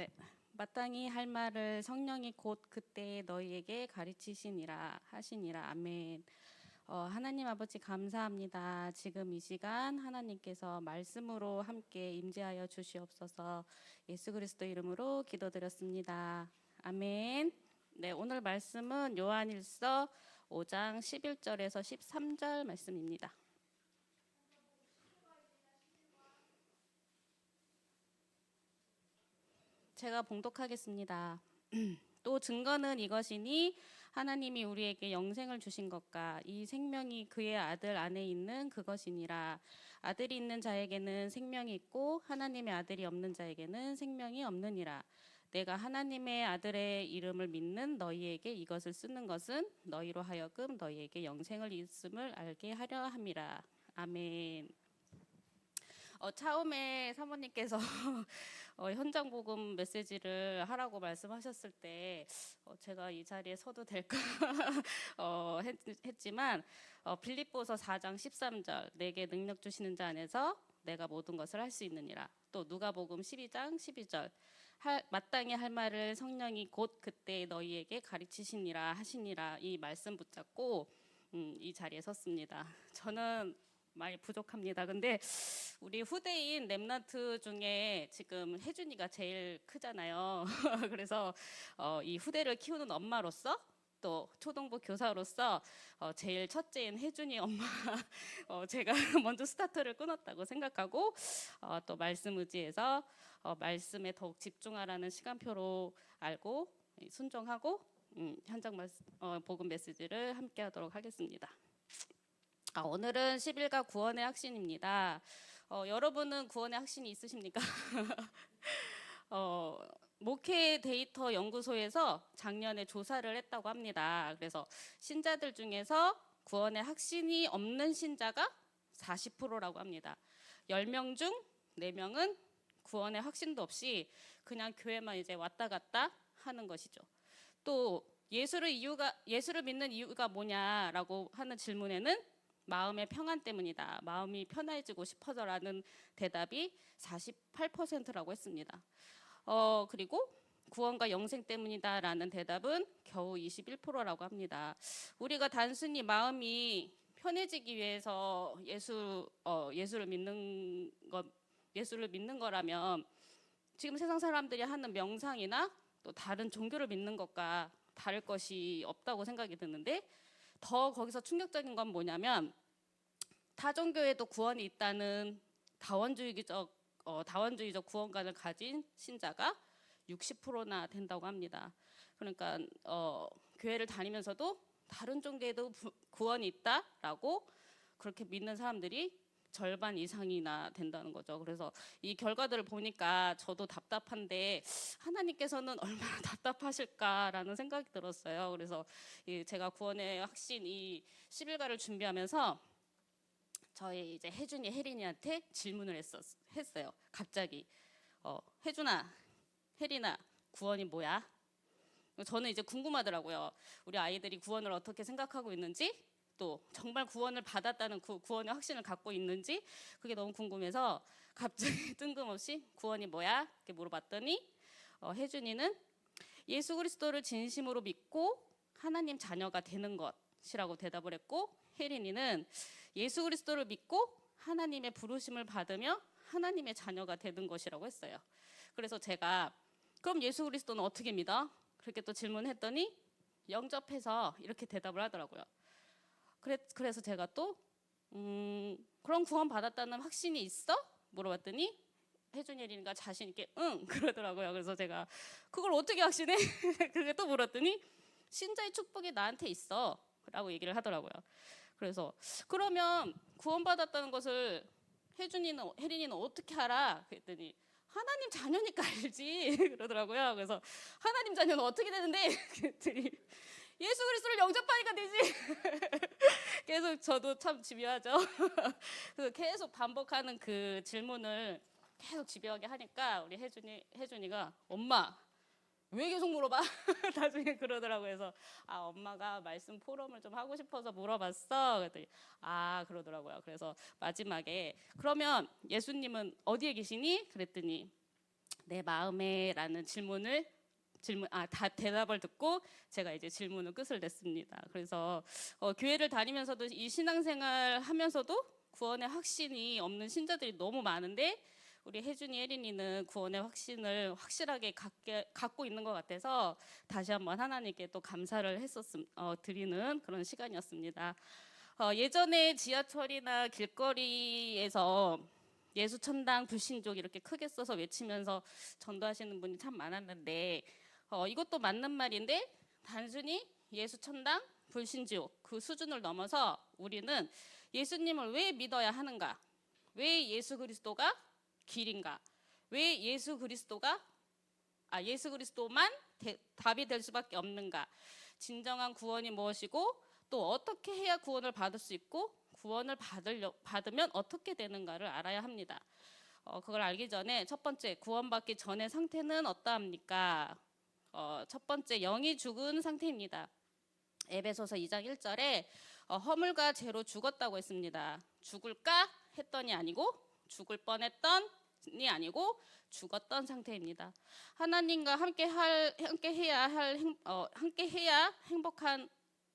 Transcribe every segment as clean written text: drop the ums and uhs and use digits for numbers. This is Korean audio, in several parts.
네, 마땅히 할 말을 성령이 곧 그때 너희에게 가르치시니라 하시니라. 아멘. 하나님 아버지 감사합니다. 지금 이 시간 하나님께서 말씀으로 함께 임재하여 주시옵소서. 예수 그리스도 이름으로 기도드렸습니다. 아멘. 네, 오늘 말씀은 요한일서 5장 11절에서 13절 말씀입니다. 제가 봉독하겠습니다. 또 증거는 이것이니 하나님이 우리에게 영생을 주신 것과 이 생명이 그의 아들 안에 있는 그것이니라. 아들이 있는 자에게는 생명이 있고 하나님의 아들이 없는 자에게는 생명이 없느니라. 내가 하나님의 아들의 이름을 믿는 너희에게 이것을 쓰는 것은 너희로 하여금 너희에게 영생을 있음을 알게 하려 함이라. 아멘. 처음에 사모님께서 현장 복음 메시지를 하라고 말씀하셨을 때 제가 이 자리에 서도 될까 했지만 빌립보서 4장 13절 내게 능력 주시는 자 안에서 내가 모든 것을 할 수 있느니라. 또 누가복음 12장 12절 마땅히 할 말을 성령이 곧 그때 너희에게 가르치시니라 하시니라. 이 말씀 붙잡고 이 자리에 섰습니다. 저는 많이 부족합니다. 근데 우리 후대인 랩런트 중에 지금 혜준이가 제일 크잖아요. 그래서 이 후대를 키우는 엄마로서 또 초등부 교사로서 제일 첫째인 혜준이 엄마 제가 먼저 스타트를 끊었다고 생각하고 또 말씀 의지해서 말씀에 더욱 집중하라는 시간표로 알고 순종하고 현장 복음 메시지를 함께 하도록 하겠습니다. 오늘은 10일간 구원의 확신입니다. 여러분은 구원의 확신이 있으십니까? 목회 데이터 연구소에서 작년에 조사를 했다고 합니다. 그래서 신자들 중에서 구원의 확신이 없는 신자가 40%라고 합니다. 10명 중 4명은 구원의 확신도 없이 그냥 교회만 이제 왔다 갔다 하는 것이죠. 또 예수를 믿는 이유가 뭐냐라고 하는 질문에는 마음의 평안 때문이다. 마음이 편해지고 싶어서라는 대답이 48%라고 했습니다. 그리고 구원과 영생 때문이다라는 대답은 겨우 21%라고 합니다. 우리가 단순히 마음이 편해지기 위해서 예수를 믿는 거라면 지금 세상 사람들이 하는 명상이나 또 다른 종교를 믿는 것과 다를 것이 없다고 생각이 드는데 더 거기서 충격적인 건 뭐냐면 타 종교에도 구원이 있다는 다원주의적 구원관을 가진 신자가 60%나 된다고 합니다. 그러니까 교회를 다니면서도 다른 종교에도 구원이 있다라고 그렇게 믿는 사람들이 절반 이상이나 된다는 거죠. 그래서 이 결과들을 보니까 저도 답답한데 하나님께서는 얼마나 답답하실까라는 생각이 들었어요. 그래서 제가 구원의 확신 이 10일간을 준비하면서 저희 이제 혜준이 혜린이한테 질문을 했어요. 갑자기 혜준아, 혜린아, 구원이 뭐야? 저는 이제 궁금하더라고요. 우리 아이들이 구원을 어떻게 생각하고 있는지, 또 정말 구원을 받았다는 구원의 확신을 갖고 있는지 그게 너무 궁금해서 갑자기 뜬금없이 구원이 뭐야? 이렇게 물어봤더니 혜준이는 예수 그리스도를 진심으로 믿고 하나님 자녀가 되는 것이라고 대답을 했고, 혜린이는 예수 그리스도를 믿고 하나님의 부르심을 받으며 하나님의 자녀가 되는 것이라고 했어요. 그래서 제가 그럼 예수 그리스도는 어떻게 믿어? 그렇게 또 질문했더니 영접해서 이렇게 대답을 하더라고요. 그래서 제가 또 그럼 구원 받았다는 확신이 있어? 물어봤더니 혜준이 혜린이가 자신 있게 응 그러더라고요. 그래서 제가 그걸 어떻게 확신해? 그렇게 또 물었더니 신자의 축복이 나한테 있어 라고 얘기를 하더라고요. 그래서 그러면 구원받았다는 것을 혜린이는 어떻게 알아? 그랬더니 하나님 자녀니까 알지 그러더라고요. 그래서 하나님 자녀는 어떻게 되는데? 그랬더니 예수 그리스도를 영접하니까 되지. 계속 저도 참 집요하죠. 그래서 계속 반복하는 그 질문을 계속 집요하게 하니까 우리 혜준이가 엄마 왜 계속 물어봐? 나중에 그러더라고요. 그래서 엄마가 말씀 포럼을 좀 하고 싶어서 물어봤어. 그랬더니 그러더라고요. 그래서 마지막에 그러면 예수님은 어디에 계시니? 그랬더니 내 마음에라는 대답을 듣고 제가 이제 질문을 끝을 냈습니다. 그래서 교회를 다니면서도 이 신앙생활 하면서도 구원의 확신이 없는 신자들이 너무 많은데 우리 혜준이 혜린이는 구원의 확신을 확실하게 갖고 있는 것 같아서 다시 한번 하나님께 또 감사를 드리는 그런 시간이었습니다. 예전에 지하철이나 길거리에서 예수 천당 불신족 이렇게 크게 써서 외치면서 전도하시는 분이 참 많았는데 이것도 맞는 말인데 단순히 예수 천당 불신족 그 수준을 넘어서 우리는 예수님을 왜 믿어야 하는가? 왜 예수 그리스도가 길인가? 왜 예수 그리스도만 답이 될 수밖에 없는가? 진정한 구원이 무엇이고 또 어떻게 해야 구원을 받을 수 있고 구원을 받으면 어떻게 되는가를 알아야 합니다. 그걸 알기 전에 첫 번째 구원받기 전의 상태는 어떠합니까? 첫 번째 영이 죽은 상태입니다. 에베소서 2장 1절에 허물과 죄로 죽었다고 했습니다. 죽을까 했더니 아니고 죽을 뻔했던이 아니고 죽었던 상태입니다. 하나님과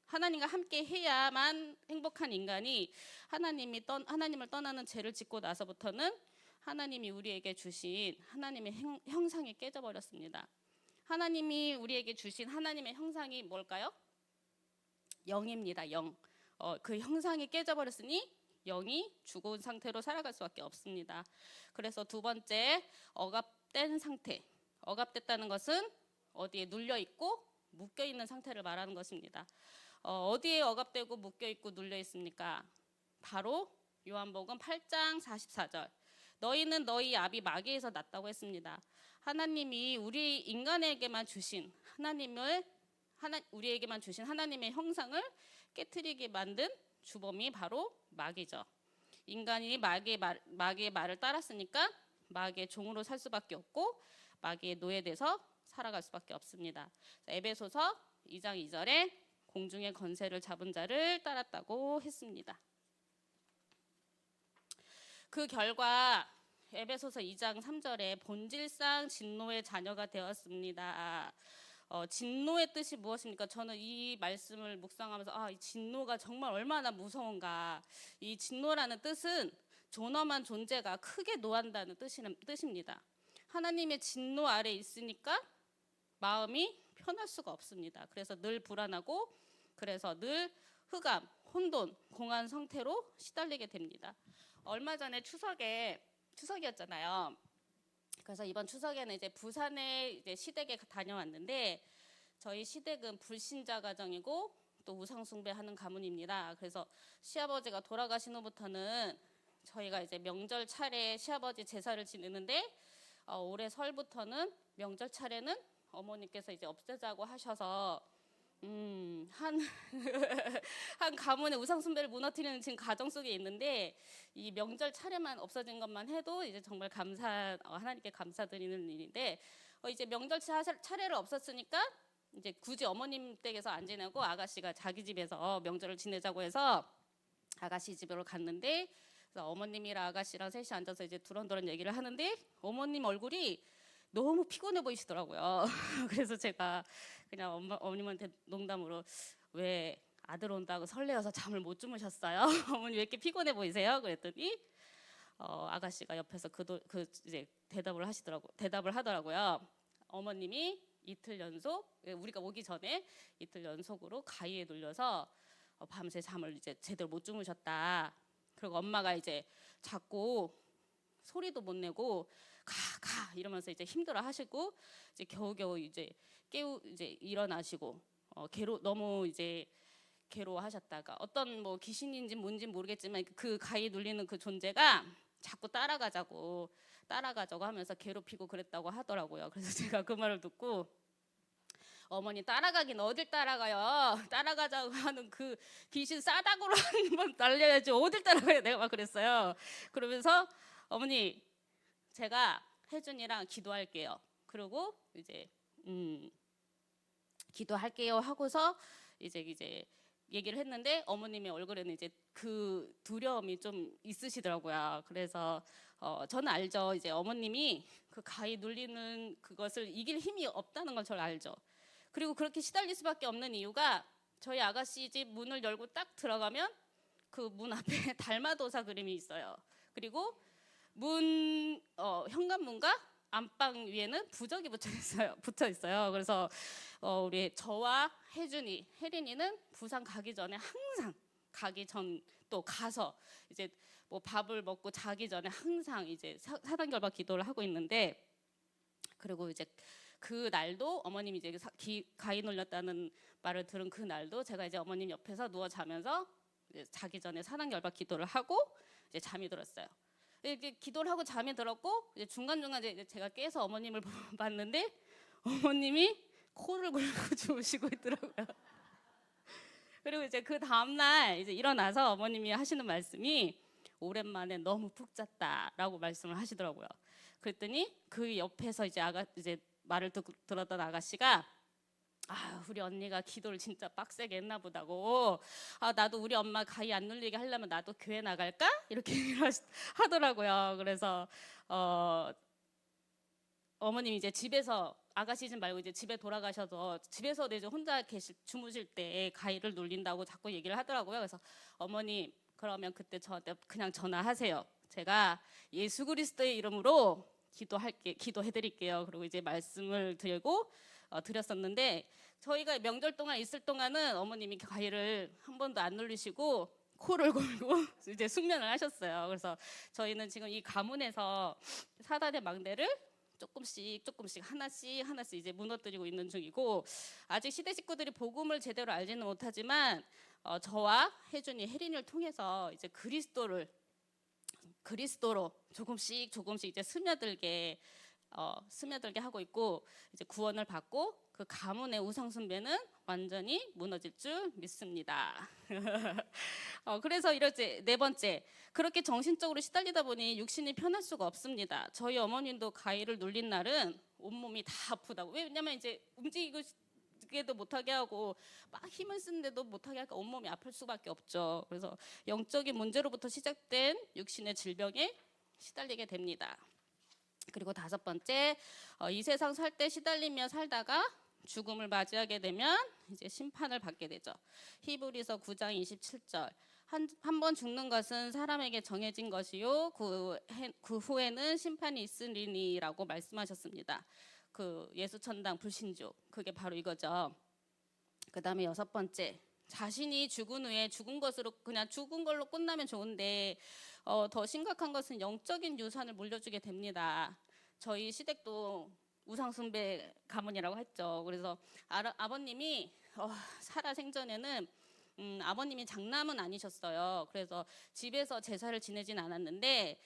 하나님과 함께 해야만 행복한 인간이 하나님을 떠나는 죄를 짓고 나서부터는 하나님이 우리에게 주신 하나님의 형상이 깨져버렸습니다. 하나님이 우리에게 주신 하나님의 형상이 뭘까요? 영입니다. 영. 그 형상이 깨져버렸으니 영이 죽은 상태로 살아갈 수밖에 없습니다. 그래서 두 번째 억압된 상태. 억압됐다는 것은 어디에 눌려 있고 묶여 있는 상태를 말하는 것입니다. 어디에 억압되고 묶여 있고 눌려 있습니까? 바로 요한복음 8장 44절. 너희는 너희 아비 마귀에서 났다고 했습니다. 하나님이 우리에게만 주신 하나님의 형상을 깨트리게 만든 주범이 바로 마귀죠. 인간이 마귀의 말을 따랐으니까 마귀의 종으로 살 수밖에 없고 마귀의 노예돼서 살아갈 수밖에 없습니다. 에베소서 2장 2절에 공중의 권세를 잡은 자를 따랐다고 했습니다. 그 결과 에베소서 2장 3절에 본질상 진노의 자녀가 되었습니다. 진노의 뜻이 무엇입니까? 저는 이 말씀을 묵상하면서 이 진노가 정말 얼마나 무서운가. 이 진노라는 뜻은 존엄한 존재가 크게 노한다는 뜻입니다. 하나님의 진노 아래 있으니까 마음이 편할 수가 없습니다. 그래서 늘 불안하고 그래서 늘 흑암, 혼돈, 공한 상태로 시달리게 됩니다. 얼마 전에 추석이었잖아요. 그래서 이번 추석에는 이제 부산에 이제 시댁에 다녀왔는데 저희 시댁은 불신자 가정이고 또 우상숭배하는 가문입니다. 그래서 시아버지가 돌아가신 후부터는 저희가 이제 명절 차례 시아버지 제사를 지내는데 올해 설부터는 명절 차례는 어머니께서 이제 없애자고 하셔서 한 가문의 우상 숭배를 무너뜨리는 지금 가정 속에 있는데 이 명절 차례만 없어진 것만 해도 이제 정말 하나님께 감사드리는 일인데 이제 명절 차례를 없었으니까 이제 굳이 어머님 댁에서 안 지내고 아가씨가 자기 집에서 명절을 지내자고 해서 아가씨 집으로 갔는데 그래서 어머님이랑 아가씨랑 셋이 앉아서 이제 두런두런 얘기를 하는데 어머님 얼굴이 너무 피곤해 보이시더라고요. 그래서 제가 그냥 어머님한테 농담으로 왜 아들 온다고 설레어서 잠을 못 주무셨어요? 어머니 왜 이렇게 피곤해 보이세요? 그랬더니 아가씨가 옆에서 이제 대답을 하더라고요. 어머님이 이틀 연속 우리가 오기 전에 이틀 연속으로 가위에 눌려서 밤새 잠을 이제 제대로 못 주무셨다. 그리고 엄마가 이제 자꾸 소리도 못 내고 가 이러면서 이제 힘들어 하시고 이제 겨우겨우 이제 일어나시고 너무 이제 괴로워하셨다가 어떤 뭐 귀신인지 뭔지 모르겠지만 그 가위 눌리는 그 존재가 자꾸 따라가자고 하면서 괴롭히고 그랬다고 하더라고요. 그래서 제가 그 말을 듣고 어머니 따라가긴 어딜 따라가요? 따라가자고 하는 그 귀신 싸닥으로 한번 날려야지 어딜 따라가요? 내가 막 그랬어요. 그러면서 어머니 제가 혜준이랑 기도할게요. 그리고 이제 기도할게요 하고서 이제 얘기를 했는데 어머님의 얼굴에는 이제 그 두려움이 좀 있으시더라고요. 그래서 저는 알죠. 이제 어머님이 그 가히 눌리는 그것을 이길 힘이 없다는 걸 저를 알죠. 그리고 그렇게 시달릴 수밖에 없는 이유가 저희 아가씨 집 문을 열고 딱 들어가면 그 문 앞에 달마도사 그림이 있어요. 그리고 현관문과 안방 위에는 부적이 붙여 있어요. 그래서 우리 저와 혜준이, 혜린이는 부산 가기 전에 항상 가기 전 또 가서 이제 뭐 밥을 먹고 자기 전에 항상 이제 사단결박 기도를 하고 있는데, 그리고 이제 그 날도 어머님이 이제 가위 눌렸다는 말을 들은 그 날도 제가 이제 어머님 옆에서 누워 자면서 이제 자기 전에 사단결박 기도를 하고 이제 잠이 들었어요. 이렇게 기도를 하고 잠이 들었고 이제 중간중간 이제 제가 깨서 어머님을 봤는데 어머님이 코를 골고 주무시고 있더라고요. 그리고 이제 그 다음날 이제 일어나서 어머님이 하시는 말씀이 오랜만에 너무 푹 잤다라고 말씀을 하시더라고요. 그랬더니 그 옆에서 이제 말을 들었던 아가씨가 우리 언니가 기도를 진짜 빡세게 했나 보다고. 나도 우리 엄마 가위 안 눌리게 하려면 나도 교회 나갈까? 이렇게 하더라고요. 그래서 어머님이 이제 집에서 아가씨 집 말고 이제 집에 돌아가셔서 집에서 이제 혼자 주무실 때 가위를 눌린다고 자꾸 얘기를 하더라고요. 그래서 어머님 그러면 그때 저한테 그냥 전화하세요. 제가 예수 그리스도의 이름으로 기도해드릴게요. 그리고 이제 말씀을 드렸었는데 저희가 명절 동안 있을 동안은 어머님이 가위를 한 번도 안 눌리시고 코를 골고 이제 숙면을 하셨어요. 그래서 저희는 지금 이 가문에서 사단의 망대를 조금씩 하나씩 이제 무너뜨리고 있는 중이고, 아직 시대 식구들이 복음을 제대로 알지는 못하지만 저와 혜준이, 혜린이를 통해서 이제 그리스도로 조금씩 이제 스며들게 하고 있고, 이제 구원을 받고 그 가문의 우상 숭배는 완전히 무너질 줄 믿습니다. 그래서 이렇게 네 번째, 그렇게 정신적으로 시달리다 보니 육신이 편할 수가 없습니다. 저희 어머님도 가위를 눌린 날은 온몸이 다 아프다고. 왜냐면 이제 움직이기도 못하게 하고 막 힘을 쓰는데도 못하게 하니까 온몸이 아플 수밖에 없죠. 그래서 영적인 문제로부터 시작된 육신의 질병에 시달리게 됩니다. 그리고 다섯 번째, 이 세상 살 때 시달리며 살다가 죽음을 맞이하게 되면 이제 심판을 받게 되죠. 히브리서 9장 27절. 한 번 죽는 것은 사람에게 정해진 것이요 그 후에는 심판이 있으리니라고 말씀하셨습니다. 그 예수 천당 불신주, 그게 바로 이거죠. 그다음에 여섯 번째, 자신이 죽은 후에 죽은 걸로 끝나면 좋은데 더 심각한 것은 영적인 유산을 물려주게 됩니다. 저희 시댁도 우상숭배 가문이라고 했죠. 그래서 아버님이 살아 생전에는 아버님이 장남은 아니셨어요. 그래서 집에서 제사를 지내진 않았는데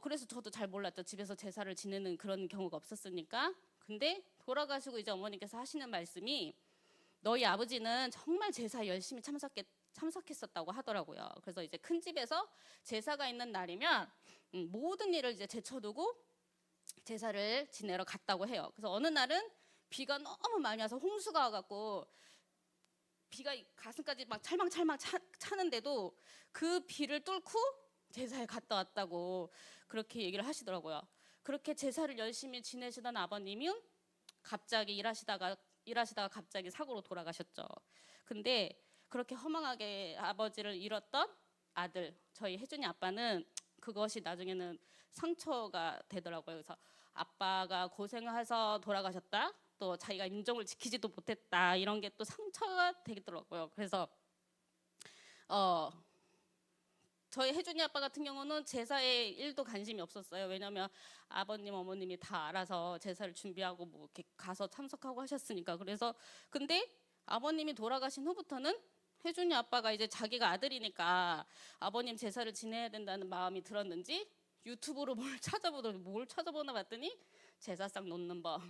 그래서 저도 잘 몰랐죠. 집에서 제사를 지내는 그런 경우가 없었으니까. 근데 돌아가시고 이제 어머니께서 하시는 말씀이 너희 아버지는 정말 제사 열심히 참석했었다고 하더라고요. 그래서 이제 큰 집에서 제사가 있는 날이면 모든 일을 이제 제쳐두고 제사를 지내러 갔다고 해요. 그래서 어느 날은 비가 너무 많이 와서 홍수가 와갖고 비가 가슴까지 막 찰망찰망 차는데도 그 비를 뚫고 제사에 갔다 왔다고 그렇게 얘기를 하시더라고요. 그렇게 제사를 열심히 지내시던 아버님은 갑자기 일하시다가 갑자기 사고로 돌아가셨죠. 근데 그렇게 허망하게 아버지를 잃었던 아들, 저희 혜준이 아빠는 그것이 나중에는 상처가 되더라고요. 그래서 아빠가 고생해서 돌아가셨다, 또 자기가 임종을 지키지도 못했다, 이런 게 또 상처가 되더라고요. 그래서 저희 혜준이 아빠 같은 경우는 제사에 1도 관심이 없었어요. 왜냐하면 아버님, 어머님이 다 알아서 제사를 준비하고 뭐 이렇게 가서 참석하고 하셨으니까. 그래서 근데 아버님이 돌아가신 후부터는 혜준이 아빠가 이제 자기가 아들이니까 아버님 제사를 지내야 된다는 마음이 들었는지 유튜브로 뭘 찾아보나 봤더니 제사상 놓는 법,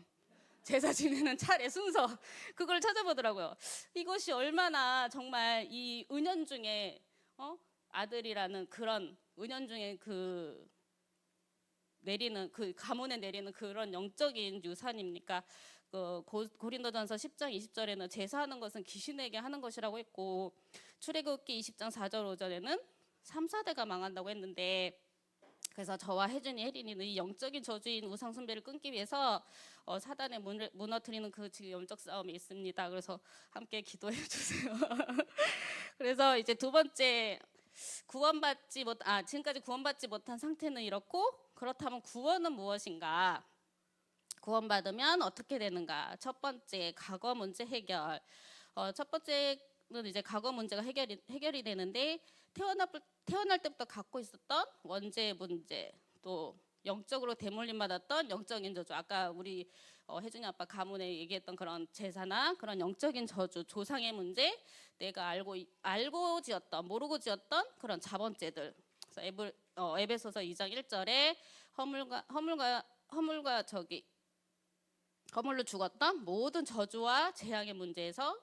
제사 지내는 차례 순서, 그걸 찾아보더라고요. 이것이 얼마나 정말 이 은연중에 아들이라는 그런 은연중에 가문에 내리는 그런 영적인 유산입니까? 고린도전서 10장 20절에는 제사하는 것은 귀신에게 하는 것이라고 했고, 출애굽기 20장 4절 5절에는 3, 4대가 망한다고 했는데, 그래서 저와 혜준이, 혜린이는 이 영적인 저주인 우상 숭배를 끊기 위해서 사단의 문을 무너뜨리는 그 지금 영적 싸움이 있습니다. 그래서 함께 기도해 주세요. 그래서 이제 두 번째, 지금까지 구원받지 못한 상태는 이렇고, 그렇다면 구원은 무엇인가? 구원받으면 어떻게 되는가? 첫 번째, 과거 문제 해결. 첫 번째는 이제 과거 문제가 해결이 되는데, 태어날 때부터 갖고 있었던 원죄 문제, 또 영적으로 대물림 받았던 영적인 저주, 아까 우리 혜준이 아빠 가문에 얘기했던 그런 제사나 그런 영적인 저주, 조상의 문제, 내가 알고 지었던, 모르고 지었던 그런 자본죄들. 그래서 에베소서 2장 1절에 허물로 죽었던 모든 저주와 재앙의 문제에서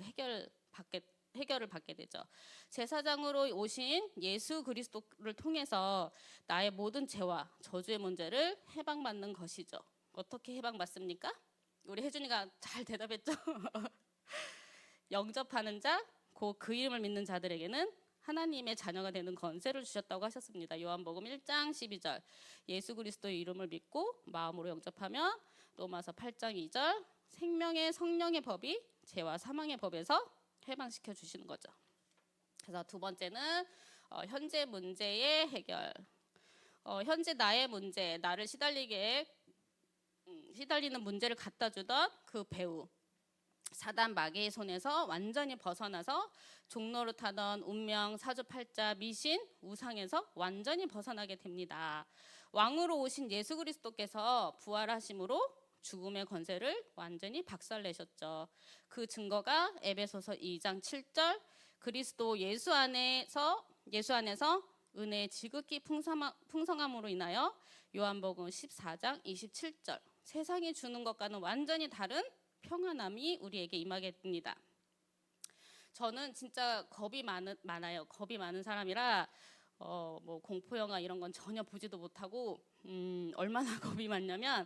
해결을 받게 되죠. 제사장으로 오신 예수 그리스도를 통해서 나의 모든 죄와 저주의 문제를 해방받는 것이죠. 어떻게 해방받습니까? 우리 혜준이가 잘 대답했죠. 영접하는 자, 곧 그 이름을 믿는 자들에게는 하나님의 자녀가 되는 권세를 주셨다고 하셨습니다. 요한복음 1장 12절, 예수 그리스도의 이름을 믿고 마음으로 영접하면, 로마서 8장 2절, 생명의 성령의 법이 죄와 사망의 법에서 해방시켜 주시는 거죠. 그래서 두 번째는 현재 문제의 해결. 현재 나의 문제, 나를 시달리는 문제를 갖다 주던 그 배우, 사단 마귀의 손에서 완전히 벗어나서 종로를 타던 운명, 사주팔자, 미신, 우상에서 완전히 벗어나게 됩니다. 왕으로 오신 예수 그리스도께서 부활하심으로 죽음의 권세를 완전히 박살내셨죠. 그 증거가 에베소서 2장 7절, 그리스도 예수 안에서 은혜의 지극히 풍성함으로 인하여 요한복음 14장 27절, 세상이 주는 것과는 완전히 다른 평안함이 우리에게 임하게 됩니다. 저는 진짜 겁이 많아요. 겁이 많은 사람이라 뭐 공포 영화 이런 건 전혀 보지도 못하고, 얼마나 겁이 많냐면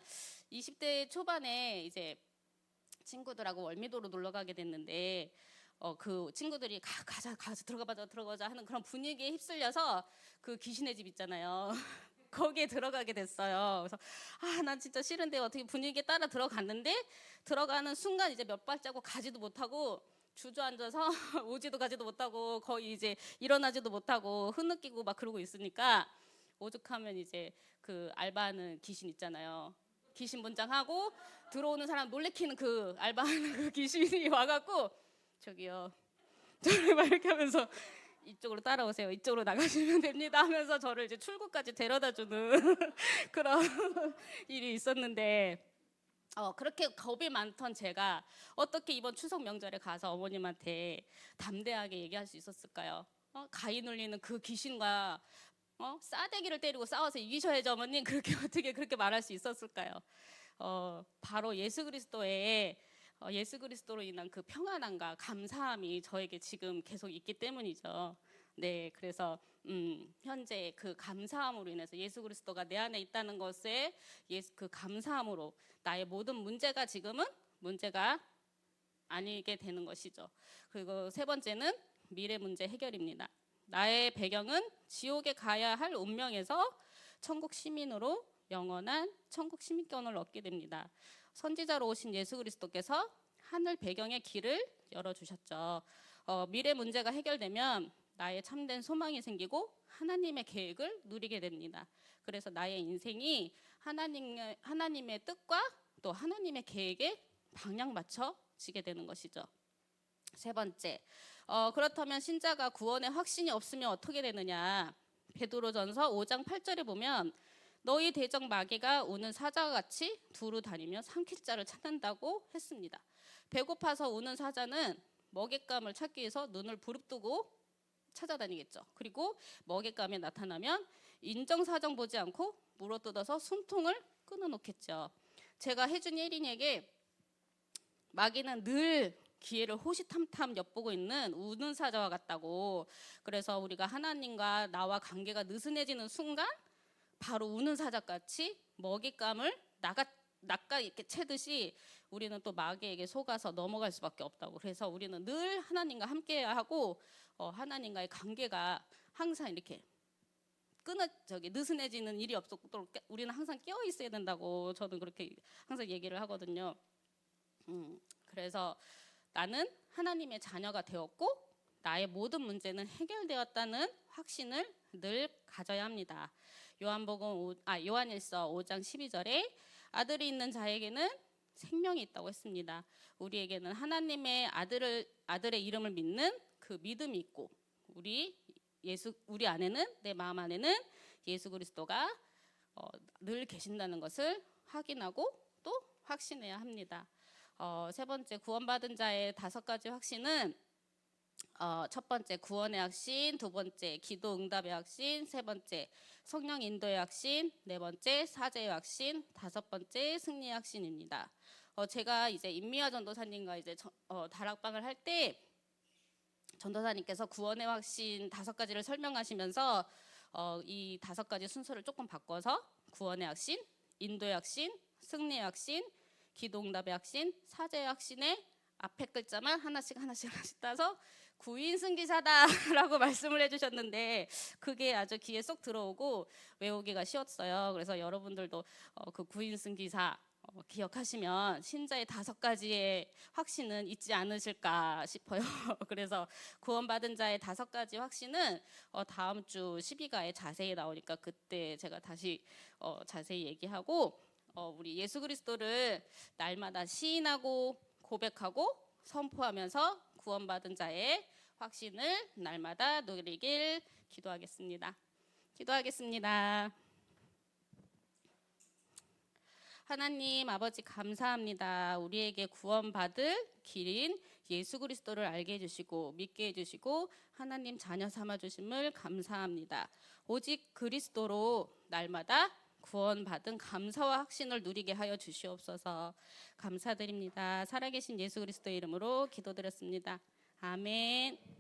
20대 초반에 이제 친구들하고 월미도로 놀러 가게 됐는데, 그 친구들이 가자 들어가자 하는 그런 분위기에 휩쓸려서 그 귀신의 집 있잖아요. 거기에 들어가게 됐어요. 그래서 난 진짜 싫은데 어떻게 분위기에 따라 들어갔는데, 들어가는 순간 이제 몇 발자국 가지도 못하고 주저앉아서 오지도 가지도 못하고 거의 이제 일어나지도 못하고 흐느끼고 막 그러고 있으니까, 오죽하면 이제 그 알바하는 귀신 있잖아요. 귀신 분장하고 들어오는 사람 놀래키는 그 알바하는 그 귀신이 와갖고, 저기요, 저를 막 이렇게 하면서 이쪽으로 따라오세요, 이쪽으로 나가시면 됩니다 하면서 저를 이제 출구까지 데려다주는 그런 일이 있었는데, 그렇게 겁이 많던 제가 어떻게 이번 추석 명절에 가서 어머님한테 담대하게 얘기할 수 있었을까요? 가위 눌리는 그 귀신과 싸대기를 때리고 싸워서 이기셔야죠 어머님, 그렇게 어떻게 그렇게 말할 수 있었을까요? 바로 예수 그리스도로 인한 그 평안함과 감사함이 저에게 지금 계속 있기 때문이죠. 네, 그래서 현재 그 감사함으로 인해서, 예수 그리스도가 내 안에 있다는 것에 그 감사함으로 나의 모든 문제가 지금은 문제가 아니게 되는 것이죠. 그리고 세 번째는 미래 문제 해결입니다. 나의 배경은 지옥에 가야 할 운명에서 천국 시민으로 영원한 천국 시민권을 얻게 됩니다. 선지자로 오신 예수 그리스도께서 하늘 배경의 길을 열어주셨죠. 미래 문제가 해결되면 나의 참된 소망이 생기고 하나님의 계획을 누리게 됩니다. 그래서 나의 인생이 하나님의 뜻과 또 하나님의 계획에 방향 맞춰지게 되는 것이죠. 세 번째, 그렇다면 신자가 구원의 확신이 없으면 어떻게 되느냐? 베드로전서 5장 8절에 보면, 너희 대적 마귀가 우는 사자와 같이 두루 다니며 삼킬 자를 찾는다고 했습니다. 배고파서 우는 사자는 먹잇감을 찾기 위해서 눈을 부릅뜨고 찾아다니겠죠. 그리고 먹잇감이 나타나면 인정사정 보지 않고 물어뜯어서 숨통을 끊어놓겠죠. 제가 혜준이 혜린이에게 마귀는 늘 기회를 호시탐탐 엿보고 있는 우는 사자와 같다고, 그래서 우리가 하나님과 나와 관계가 느슨해지는 순간 바로 우는 사자같이 먹잇감을 낙가 이렇게 채듯이 우리는 또 마귀에게 속아서 넘어갈 수밖에 없다고. 그래서 우리는 늘 하나님과 함께해야 하고 하나님과의 관계가 항상 이렇게 느슨해지는 일이 없도록 우리는 항상 깨어 있어야 된다고 저는 그렇게 항상 얘기를 하거든요. 그래서 나는 하나님의 자녀가 되었고 나의 모든 문제는 해결되었다는 확신을 늘 가져야 합니다. 요한일서 5장 12절에 아들이 있는 자에게는 생명이 있다고 했습니다. 우리에게는 하나님의 아들의 이름을 믿는 그 믿음이 있고 우리 안에는, 내 마음 안에는 예수 그리스도가 늘 계신다는 것을 확인하고 또 확신해야 합니다. 세 번째, 구원받은 자의 5가지 확신은 첫 번째 구원의 확신, 두 번째 기도 응답의 확신, 세 번째 성령 인도의 확신, 네 번째 사죄의 확신, 다섯 번째 승리의 확신입니다. 제가 이제 임미화 전도사님과 이제 다락방을 할 때 전도사님께서 구원의 확신 5가지를 설명하시면서 이 5가지 순서를 조금 바꿔서 구원의 확신, 인도의 확신, 승리의 확신, 기도응답의 확신, 사죄의 확신의 앞에 글자만 하나씩 따서 구인승기사다라고 말씀을 해주셨는데 그게 아주 귀에 쏙 들어오고 외우기가 쉬웠어요. 그래서 여러분들도 그 구인승기사 기억하시면 신자의 5가지의 확신은 잊지 않으실까 싶어요. 그래서 구원받은 자의 5가지 확신은 다음 주 12가에 자세히 나오니까 그때 제가 다시 자세히 얘기하고 우리 예수 그리스도를 날마다 시인하고 고백하고 선포하면서 구원받은 자의 확신을 날마다 누리길 기도하겠습니다. 기도하겠습니다. 하나님 아버지 감사합니다. 우리에게 구원받을 길인 예수 그리스도를 알게 해주시고 믿게 해주시고 하나님 자녀 삼아주심을 감사합니다. 오직 그리스도로 날마다 구원받은 감사와 확신을 누리게 하여 주시옵소서. 감사드립니다. 살아계신 예수 그리스도의 이름으로 기도드렸습니다. 아멘.